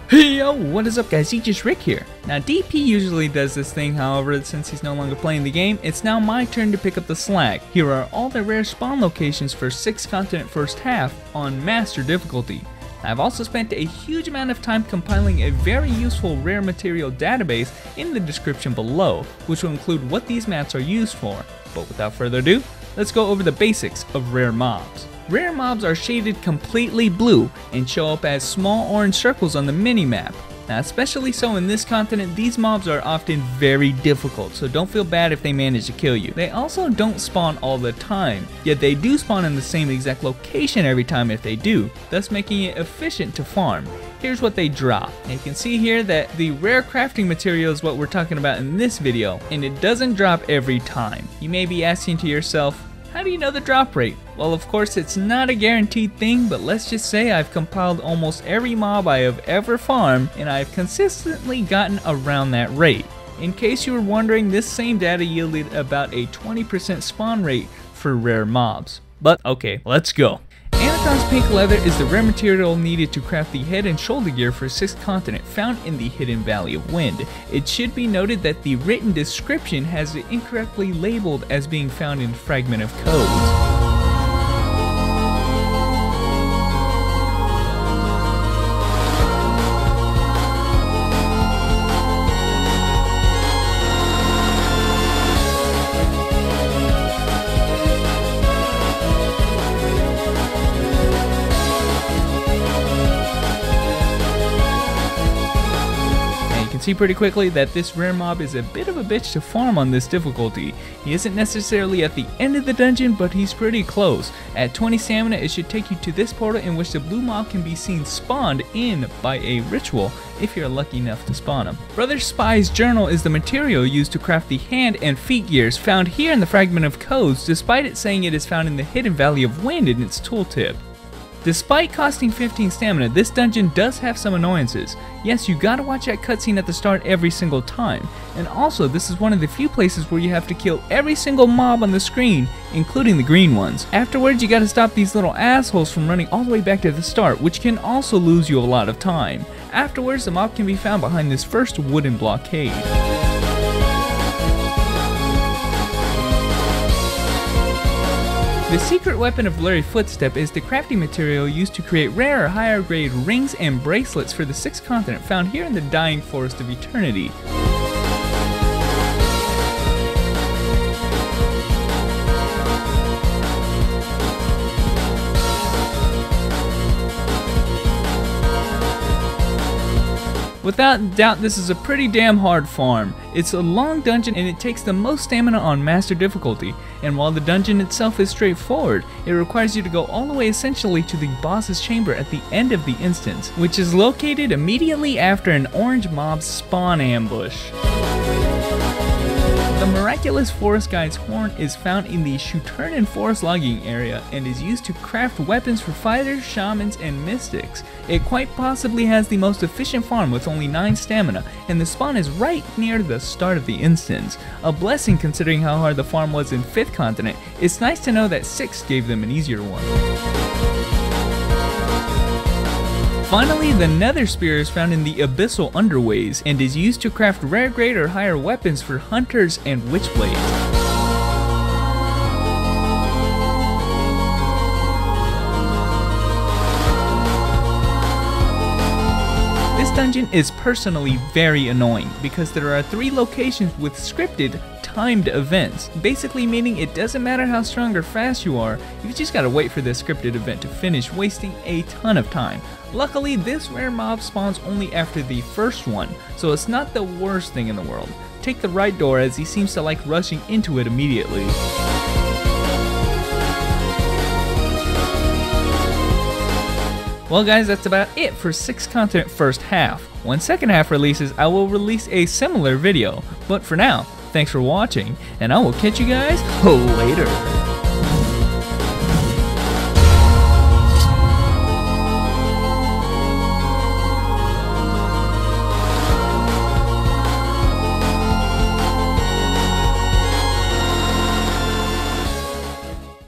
Hey yo, what is up guys, Just Rick here. Now DP usually does this thing, however since he's no longer playing the game, it's now my turn to pick up the slack. Here are all the rare spawn locations for 6 continent first half on master difficulty. I've also spent a huge amount of time compiling a very useful rare material database in the description below, which will include what these mats are used for. But without further ado, let's go over the basics of rare mobs. Rare mobs are shaded completely blue and show up as small orange circles on the minimap. Now, especially so in this continent, these mobs are often very difficult, so don't feel bad if they manage to kill you. They also don't spawn all the time, yet they do spawn in the same exact location every time if they do, thus making it efficient to farm. Here's what they drop. And you can see here that the rare crafting material is what we're talking about in this video, and it doesn't drop every time. You may be asking to yourself, how do you know the drop rate? Well, of course it's not a guaranteed thing, but let's just say I've compiled almost every mob I have ever farmed, and I've consistently gotten around that rate. In case you were wondering, this same data yielded about a 20% spawn rate for rare mobs. But okay, let's go. Anacon's pink leather is the rare material needed to craft the head and shoulder gear for 6th continent found in the Hidden Valley of Wind. It should be noted that the written description has it incorrectly labeled as being found in Fragment of Codes. See pretty quickly that this rare mob is a bit of a bitch to farm on this difficulty. He isn't necessarily at the end of the dungeon, but he's pretty close. At 20 stamina, it should take you to this portal in which the blue mob can be seen spawned in by a ritual if you're lucky enough to spawn him. Brother Spy's journal is the material used to craft the hand and feet gears found here in the Fragment of Codes, despite it saying it is found in the Hidden Valley of Wind in its tooltip. Despite costing 15 stamina, this dungeon does have some annoyances. Yes, you gotta watch that cutscene at the start every single time. And also, this is one of the few places where you have to kill every single mob on the screen, including the green ones. Afterwards, you gotta stop these little assholes from running all the way back to the start, which can also lose you a lot of time. Afterwards, the mob can be found behind this first wooden blockade. The secret weapon of Blurry Footstep is the crafting material used to create rare or higher grade rings and bracelets for the 6th continent found here in the Dying Forest of Eternity. Without doubt, this is a pretty damn hard farm. It's a long dungeon and it takes the most stamina on master difficulty, and while the dungeon itself is straightforward, it requires you to go all the way essentially to the boss's chamber at the end of the instance, which is located immediately after an orange mob spawn ambush. The Miraculous Forest Guide's horn is found in the Shuturnan Forest logging area and is used to craft weapons for fighters, shamans, and mystics. It quite possibly has the most efficient farm with only 9 stamina, and the spawn is right near the start of the instance. A blessing considering how hard the farm was in 5th continent. It's nice to know that 6th gave them an easier one. Finally, the Nether Spear is found in the Abyssal Underways and is used to craft rare grade or higher weapons for hunters and witchblades. This dungeon is personally very annoying because there are 3 locations with scripted timed events, basically meaning it doesn't matter how strong or fast you are, you just gotta wait for this scripted event to finish, wasting a ton of time. Luckily, this rare mob spawns only after the first one, so it's not the worst thing in the world. Take the right door as he seems to like rushing into it immediately. Well guys, that's about it for 6th continent first half. When 2nd half releases, I will release a similar video, but for now, thanks for watching, and I will catch you guys later.